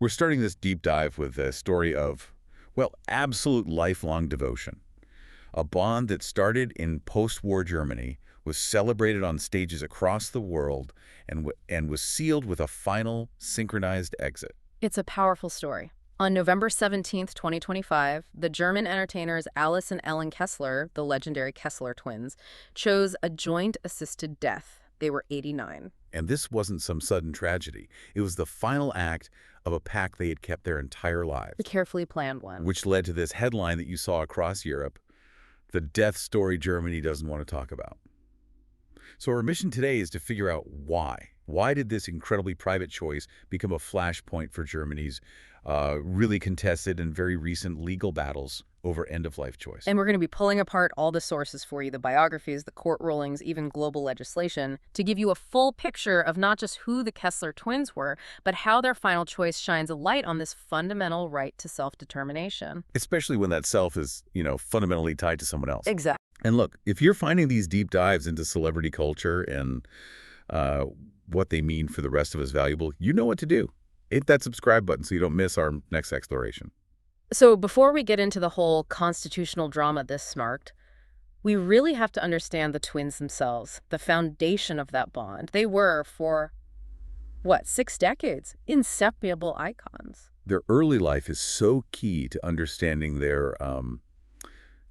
We're starting this deep dive with a story of, well, absolute lifelong devotion. A bond that started in post-war Germany, was celebrated on stages across the world, and was sealed with a final synchronized exit. It's a powerful story. On November 17th, 2025, the German entertainers Alice and Ellen Kessler, the legendary Kessler Twins, chose a joint-assisted death. They were 89. And this wasn't some sudden tragedy. It was the final act of a pact they had kept their entire lives. A carefully planned one. Which led to this headline that you saw across Europe, the death story Germany doesn't want to talk about. So our mission today is to figure out why. Why did this incredibly private choice become a flashpoint for Germany's really contested and very recent legal battles over end-of-life choice? And we're going to be pulling apart all the sources for you, the biographies, the court rulings, even global legislation, to give you a full picture of not just who the Kessler twins were, but how their final choice shines a light on this fundamental right to self-determination. Especially when that self is, fundamentally tied to someone else. Exactly. And look, if you're finding these deep dives into celebrity culture and what they mean for the rest of us valuable, you know what to do. Hit that subscribe button so you don't miss our next exploration. So before we get into the whole constitutional drama this sparked, we really have to understand the twins themselves, the foundation of that bond. They were, for, 6 decades, inseparable icons. Their early life is so key to understanding their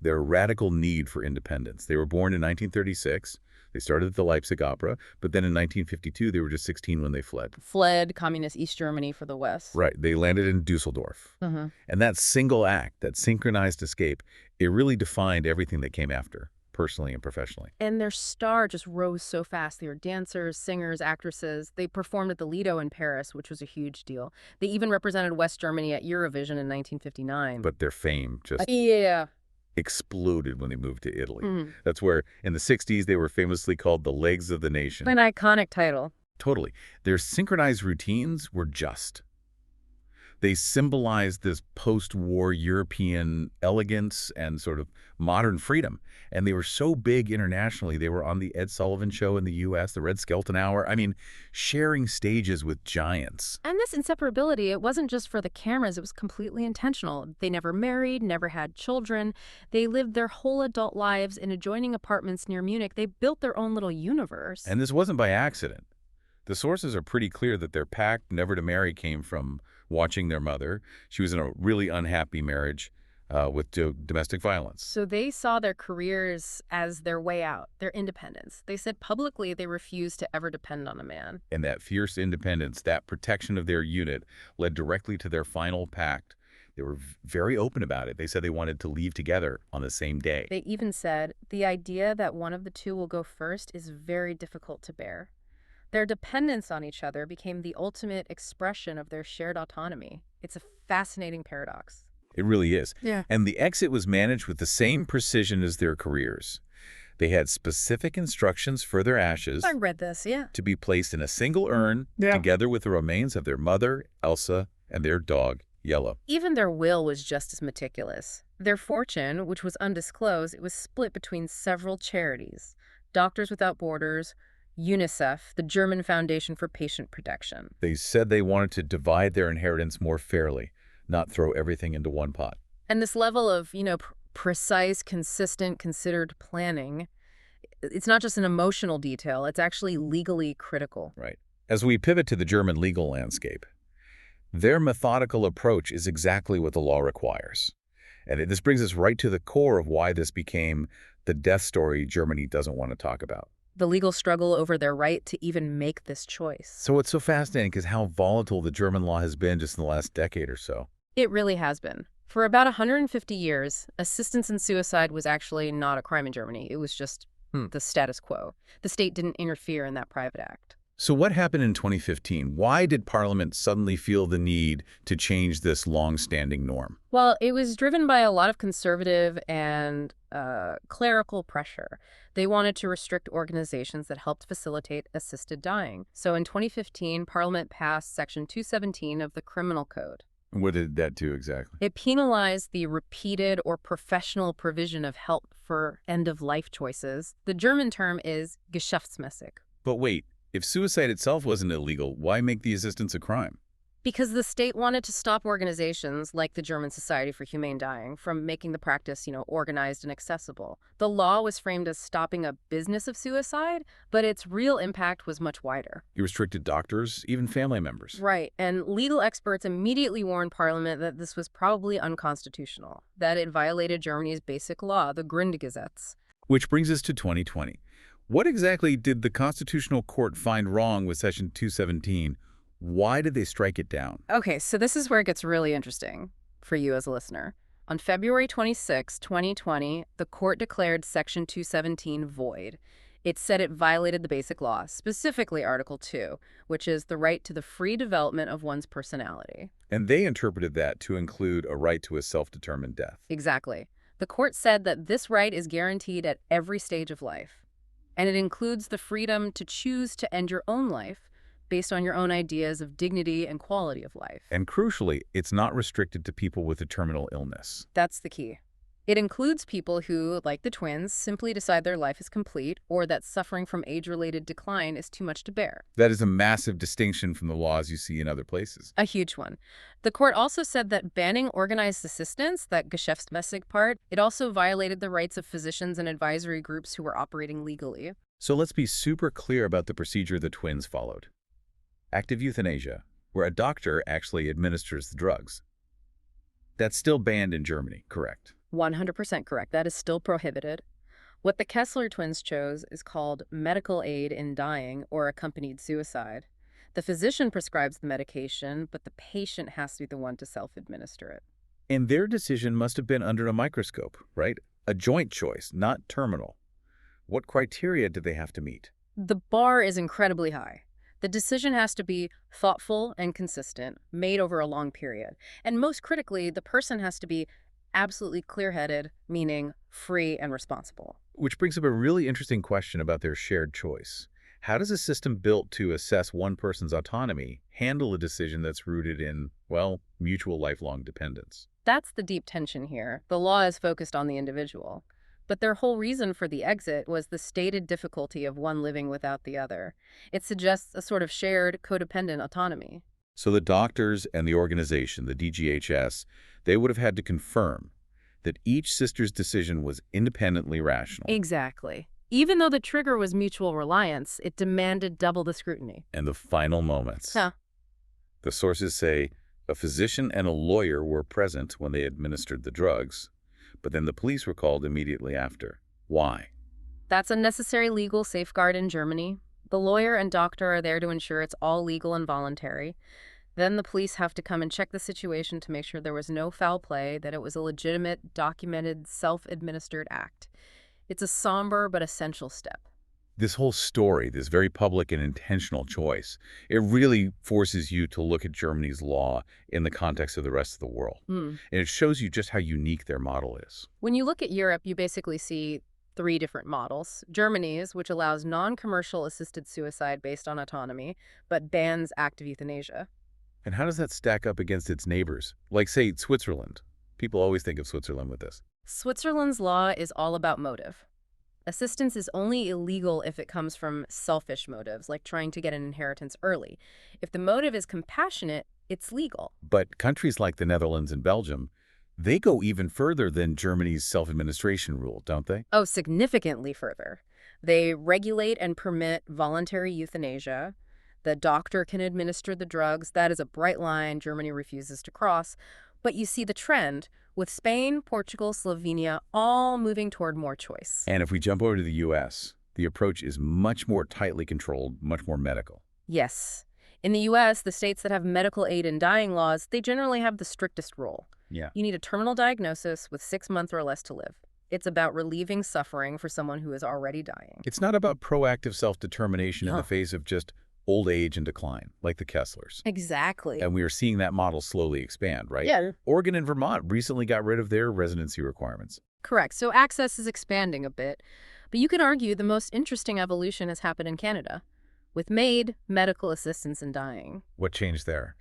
radical need for independence. They were born in 1936. They started at the Leipzig Opera, but then in 1952, they were just 16 when they fled. Fled communist East Germany for the West. Right. They landed in Dusseldorf. Mm-hmm. And that single act, that synchronized escape, it really defined everything that came after, personally and professionally. And their star just rose so fast. They were dancers, singers, actresses. They performed at the Lido in Paris, which was a huge deal. They even represented West Germany at Eurovision in 1959. But their fame just... exploded when they moved to Italy. Mm. That's where, in the 60s, they were famously called the legs of the nation. An iconic title. Totally. Their synchronized routines were just. They symbolized this post-war European elegance and sort of modern freedom. And they were so big internationally. They were on the Ed Sullivan Show in the U.S., the Red Skelton Hour. I mean, sharing stages with giants. And this inseparability, it wasn't just for the cameras. It was completely intentional. They never married, never had children. They lived their whole adult lives in adjoining apartments near Munich. They built their own little universe. And this wasn't by accident. The sources are pretty clear that their pact never to marry came from watching their mother. She was in a really unhappy marriage with domestic violence. So they saw their careers as their way out, their independence. They said publicly they refused to ever depend on a man. And that fierce independence, that protection of their unit, led directly to their final pact. They were very open about it. They said they wanted to leave together on the same day. They even said, the idea that one of the two will go first is very difficult to bear. Their dependence on each other became the ultimate expression of their shared autonomy. It's a fascinating paradox. It really is. Yeah. And the exit was managed with the same precision as their careers. They had specific instructions for their ashes. I read this, yeah. To be placed in a single urn, together with the remains of their mother, Elsa, and their dog, Yello. Even their will was just as meticulous. Their fortune, which was undisclosed, it was split between several charities. Doctors Without Borders, UNICEF, the German Foundation for Patient Protection. They said they wanted to divide their inheritance more fairly, not throw everything into one pot. And this level of, precise, consistent, considered planning, it's not just an emotional detail, it's actually legally critical. Right. As we pivot to the German legal landscape, their methodical approach is exactly what the law requires. And this brings us right to the core of why this became the death story Germany doesn't want to talk about. The legal struggle over their right to even make this choice. So it's so fascinating because how volatile the German law has been just in the last decade or so. It really has been. For about 150 years, assistance in suicide was actually not a crime in Germany. It was just the status quo. The state didn't interfere in that private act. So what happened in 2015? Why did Parliament suddenly feel the need to change this long-standing norm? Well, it was driven by a lot of conservative and clerical pressure. They wanted to restrict organizations that helped facilitate assisted dying. So in 2015, Parliament passed Section 217 of the Criminal Code. What did that do exactly? It penalized the repeated or professional provision of help for end-of-life choices. The German term is geschäftsmäßig. But wait. If suicide itself wasn't illegal, why make the assistance a crime? Because the state wanted to stop organizations like the German Society for Humane Dying from making the practice, organized and accessible. The law was framed as stopping a business of suicide, but its real impact was much wider. It restricted doctors, even family members. Right, and legal experts immediately warned Parliament that this was probably unconstitutional, that it violated Germany's basic law, the Grundgesetz. Which brings us to 2020. What exactly did the Constitutional Court find wrong with Section 217? Why did they strike it down? Okay, so this is where it gets really interesting for you as a listener. On February 26, 2020, the court declared Section 217 void. It said it violated the Basic Law, specifically Article 2, which is the right to the free development of one's personality. And they interpreted that to include a right to a self-determined death. Exactly. The court said that this right is guaranteed at every stage of life, and it includes the freedom to choose to end your own life based on your own ideas of dignity and quality of life. And crucially, it's not restricted to people with a terminal illness. That's the key. It includes people who, like the twins, simply decide their life is complete or that suffering from age-related decline is too much to bear. That is a massive distinction from the laws you see in other places. A huge one. The court also said that banning organized assistance, that Geschäftsmäßig part, it also violated the rights of physicians and advisory groups who were operating legally. So let's be super clear about the procedure the twins followed. Active euthanasia, where a doctor actually administers the drugs. That's still banned in Germany, correct? 100% correct. That is still prohibited. What the Kessler twins chose is called medical aid in dying or accompanied suicide. The physician prescribes the medication, but the patient has to be the one to self-administer it. And their decision must have been under a microscope, right? A joint choice, not terminal. What criteria did they have to meet? The bar is incredibly high. The decision has to be thoughtful and consistent, made over a long period. And most critically, the person has to be absolutely clear-headed, meaning free and responsible. Which brings up a really interesting question about their shared choice. How does a system built to assess one person's autonomy handle a decision that's rooted in, well, mutual lifelong dependence? That's the deep tension here. The law is focused on the individual. But their whole reason for the exit was the stated difficulty of one living without the other. It suggests a sort of shared, codependent autonomy. So the doctors and the organization, the DGHS, they would have had to confirm that each sister's decision was independently rational. Exactly. Even though the trigger was mutual reliance, it demanded double the scrutiny. And the final moments. Huh. The sources say a physician and a lawyer were present when they administered the drugs, but then the police were called immediately after. Why? That's a necessary legal safeguard in Germany. The lawyer and doctor are there to ensure it's all legal and voluntary. Then the police have to come and check the situation to make sure there was no foul play, that it was a legitimate, documented, self-administered act. It's a somber but essential step. This whole story, this very public and intentional choice, it really forces you to look at Germany's law in the context of the rest of the world. And it shows you just how unique their model is. When you look at Europe, you basically see three different models. Germany's, which allows non-commercial assisted suicide based on autonomy, but bans active euthanasia. And how does that stack up against its neighbors? Like, say, Switzerland. People always think of Switzerland with this. Switzerland's law is all about motive. Assistance is only illegal if it comes from selfish motives, like trying to get an inheritance early. If the motive is compassionate, it's legal. But countries like the Netherlands and Belgium, they go even further than Germany's self-administration rule, don't they? Oh, significantly further. They regulate and permit voluntary euthanasia. The doctor can administer the drugs. That is a bright line Germany refuses to cross. But you see the trend, with Spain, Portugal, Slovenia, all moving toward more choice. And if we jump over to the U.S., the approach is much more tightly controlled, much more medical. Yes. In the U.S., the states that have medical aid in dying laws, they generally have the strictest rule. Yeah. You need a terminal diagnosis with 6 months or less to live. It's about relieving suffering for someone who is already dying. It's not about proactive self-determination in the face of just old age and decline, like the Kesslers. Exactly. And we are seeing that model slowly expand, right? Yeah. Oregon and Vermont recently got rid of their residency requirements. Correct. So access is expanding a bit. But you could argue the most interesting evolution has happened in Canada, with MAID, medical assistance in dying. What changed there?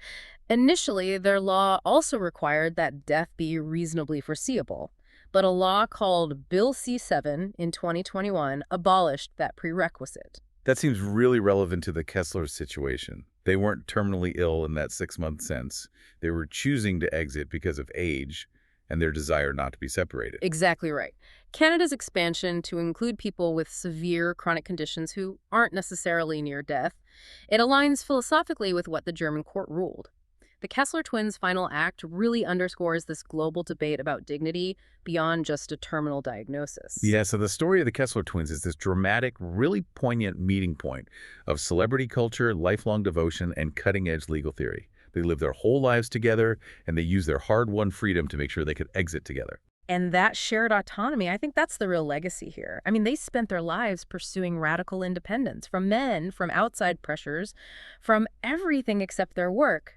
Initially, their law also required that death be reasonably foreseeable. But a law called Bill C-7 in 2021 abolished that prerequisite. That seems really relevant to the Kessler situation. They weren't terminally ill in that 6-month sense. They were choosing to exit because of age and their desire not to be separated. Exactly right. Canada's expansion to include people with severe chronic conditions who aren't necessarily near death, it aligns philosophically with what the German court ruled. The Kessler Twins' final act really underscores this global debate about dignity beyond just a terminal diagnosis. Yeah, so the story of the Kessler Twins is this dramatic, really poignant meeting point of celebrity culture, lifelong devotion, and cutting-edge legal theory. They lived their whole lives together, and they used their hard-won freedom to make sure they could exit together. And that shared autonomy, I think that's the real legacy here. I mean, they spent their lives pursuing radical independence from men, from outside pressures, from everything except their work.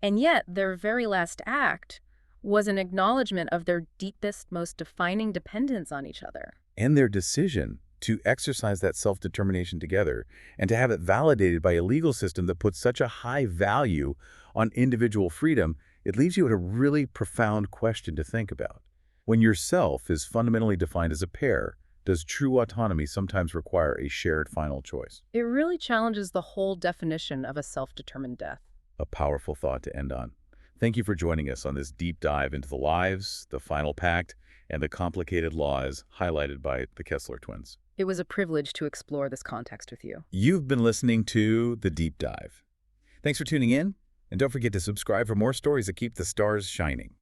And yet, their very last act was an acknowledgement of their deepest, most defining dependence on each other. And their decision to exercise that self-determination together and to have it validated by a legal system that puts such a high value on individual freedom, it leaves you with a really profound question to think about. When yourself is fundamentally defined as a pair, does true autonomy sometimes require a shared final choice? It really challenges the whole definition of a self-determined death. A powerful thought to end on. Thank you for joining us on this deep dive into the lives, the final pact, and the complicated laws highlighted by the Kessler Twins. It was a privilege to explore this context with you. You've been listening to The Deep Dive. Thanks for tuning in, and don't forget to subscribe for more stories that keep the stars shining.